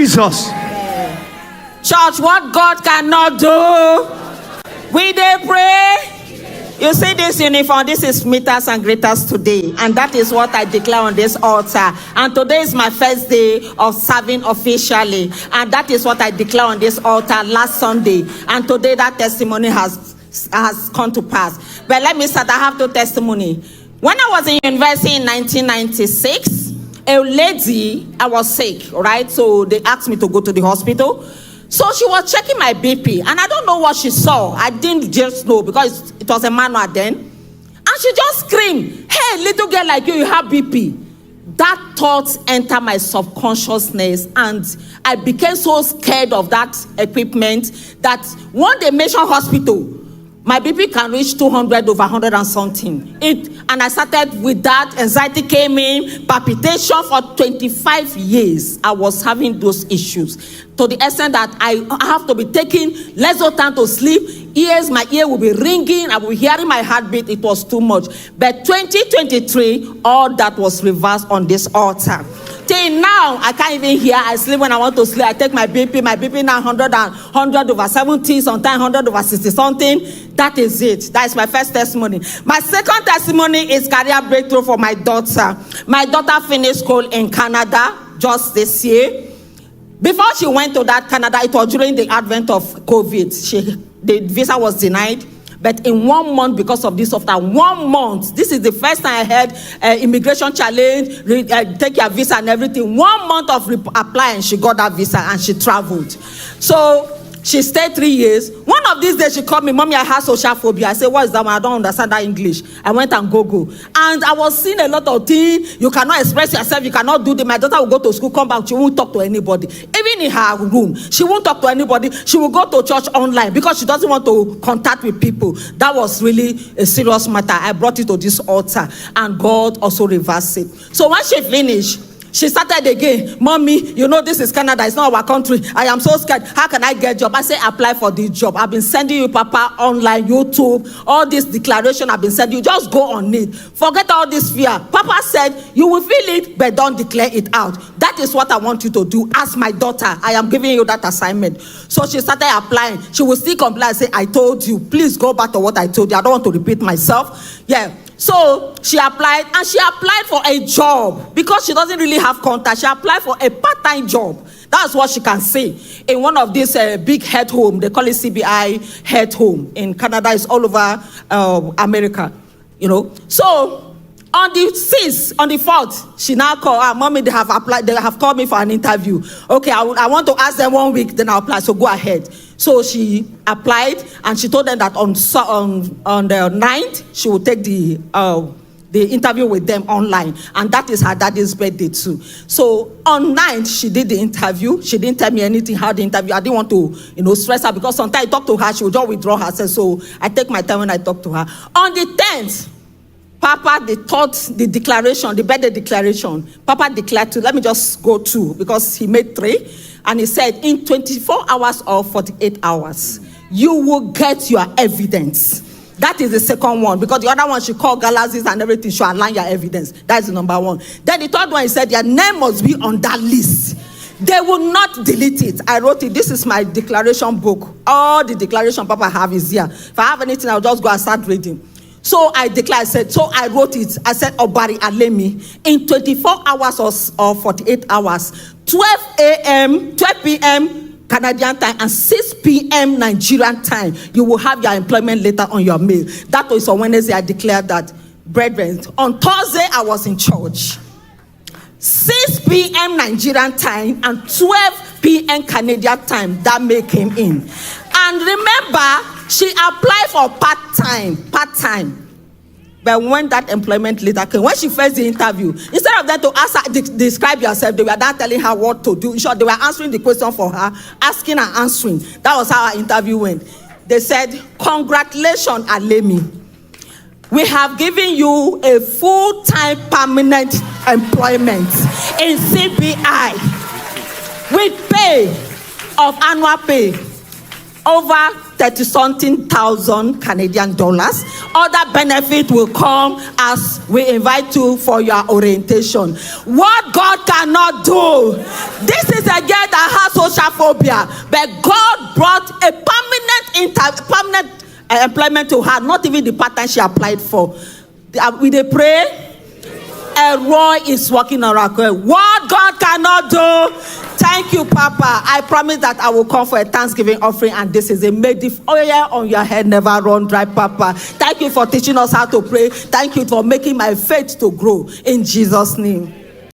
Jesus. Church, what God cannot do, we dey pray. You see this uniform, this is meters and greaters today. And that is what I declare on this altar. And today is my first day of serving officially. And that is what I declare on this altar last Sunday. And today that testimony has come to pass. But let me start, I have 2 testimonies. When I was in university in 1996, a lady, I was sick, right? So they asked me to go to the hospital. So she was checking my BP, and I don't know what she saw. I didn't just know because it was a manual then. And she just screamed, "Hey, little girl like you have BP." That thought entered my subconsciousness, and I became so scared of that equipment that one day mentioned hospital. My BP can reach 200 over 100 and something. And I started with that. Anxiety came in, palpitation. For 25 years. I was having those issues to the extent that I have to be taking less time to sleep. My ear will be ringing. I will be hearing my heartbeat. It was too much. But 2023, all that was reversed on this altar. Till now, I can't even hear. I sleep when I want to sleep. I take my BP. My BP now 100 over 70, sometimes 100 over 60 something. That is it. That is my first testimony. My second testimony is career breakthrough for my daughter. My daughter finished school in Canada just this year. Before she went to that Canada, it was during the advent of COVID. The visa was denied. But in 1 month, because of this, after 1 month, this is the first time I heard immigration challenge, take your visa and everything. 1 month of applying, she got that visa and she traveled. So she stayed 3 years. One of these days, she called me, "Mommy, I have social phobia." I said, "What is that one? I don't understand that English." I went and Google. And I was seeing a lot of things. You cannot express yourself. You cannot do this. My daughter will go to school, come back. She won't talk to anybody. Even in her room, she won't talk to anybody. She will go to church online because she doesn't want to contact with people. That was really a serious matter. I brought it to this altar. And God also reversed it. So when she finished, she started again. "Mommy, you know this is Canada. It's not our country. I am so scared. How can I get a job?" I say, "Apply for this job. I've been sending you, Papa, online, YouTube, all this declaration I've been sending you. Just go on it. Forget all this fear." Papa said, "You will feel it, but don't declare it out." That is what I want you to do as my daughter. I am giving you that assignment. So she started applying. She will still comply and say, "I told you. Please go back to what I told you. I don't want to repeat myself." Yeah. So she applied, and she applied for a job because she doesn't really have contact. She applied for a part-time job. That's what she can say in one of these big head home. They call it CBI head home in Canada. It's all over America, you know. So on the 6th, on the 4th, she now called, "Mommy, they have applied. They have called me for an interview." "Okay, I want to ask them 1 week, then I'll apply. So go ahead." So she applied, and she told them that on the 9th, she will take the interview with them online. And that is her daddy's birthday too. So on 9th, she did the interview. She didn't tell me anything how the interview. I didn't want to, stress her because sometimes I talk to her, she would just withdraw herself. So I take my time when I talk to her. On the 10th, Papa, they taught the declaration, the birthday declaration. Papa declared let me just go 2 because he made 3. And he said, in 24 hours or 48 hours, you will get your evidence. That is the second one, because the other one, she called galaxies and everything, she align your evidence. That's the number 1. Then the third one, he said, your name must be on that list. They will not delete it. I wrote it. This is my declaration book. All the declaration Papa have is here. If I have anything, I'll just go and start reading. So I declared, so I wrote it. I said, Obari Alemi, in 24 hours or 48 hours, 12 p.m. Canadian time and 6 p.m. Nigerian time, you will have your employment letter on your mail. That was on Wednesday. I declared that. Brethren, on Thursday, I was in church. 6 p.m. Nigerian time and 12 p.m. Canadian time, that mail came in. And remember, she applied for part-time. But when that employment letter came, when she faced the interview, instead of them to ask her, describe yourself, they were not telling her what to do. In short, they were answering the question for her, asking and answering. That was how her interview went. They said, "Congratulations, Alemi. We have given you a full-time permanent employment in CBI with pay of annual pay over 30-something thousand Canadian dollars, other benefit will come as we invite you for your orientation. What God cannot do. This is a girl that has social phobia, but God brought a permanent employment to her, not even the pattern she applied for. We they pray. El-Roi is working on our way. What God cannot do. Thank you, Papa. I promise that I will come for a Thanksgiving offering, and this is a may the oil on your head never run dry, Papa. Thank you for teaching us how to pray. Thank you for making my faith to grow. In Jesus' name.